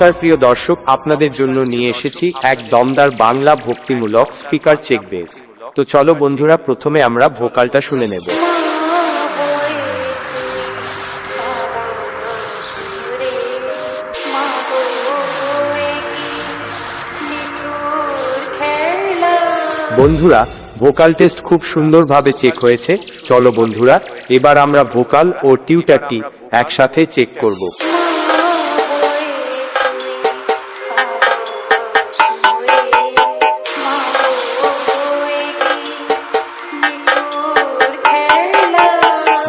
নমস্কার প্রিয় দর্শক, আপনাদের জন্য নিয়ে এসেছি এক দমদার বাংলা ভক্তিমূলক স্পিকার চেক বেস। তো চলো বন্ধুরা, প্রথমে আমরা ভোকালটা শুনে নেব। বন্ধুরা, ভোকাল টেস্ট খুব সুন্দরভাবে চেক হয়েছে। চলো বন্ধুরা, এবার আমরা ভোকাল ও টিউটারটি একসাথে চেক করব।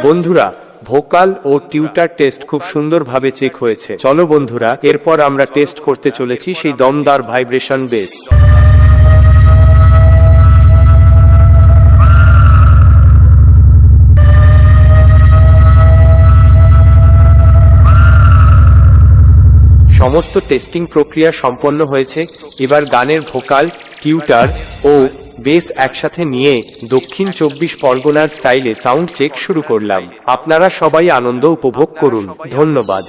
বন্ধুরা, ভোকাল ও টিউটার টেস্ট খুব সুন্দরভাবে চেক হয়েছে। চলো বন্ধুরা, এরপর আমরা টেস্ট করতে চলেছি সেই দমদার ভাইব্রেশন বেস। সমস্ত টেস্টিং প্রক্রিয়া সম্পন্ন হয়েছে। এবার গানের ভোকাল, টিউটার ও বেস একসাথে নিয়ে দক্ষিণ 24 পরগনার স্টাইলে সাউন্ড চেক শুরু করলাম। আপনারা সবাই আনন্দ উপভোগ করুন। ধন্যবাদ।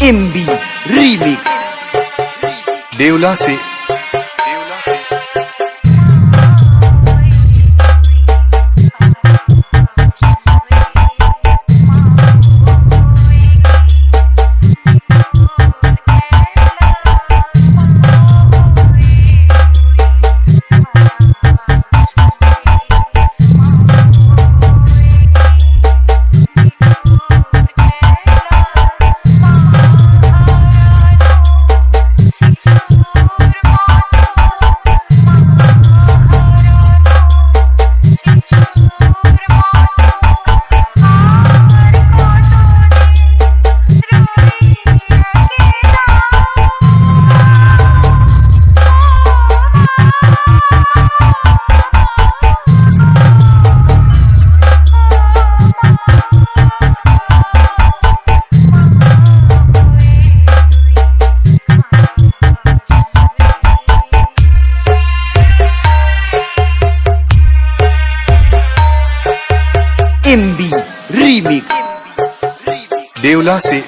एमबी रीमिक्स देवला से एमबी रीमिक्स देवला से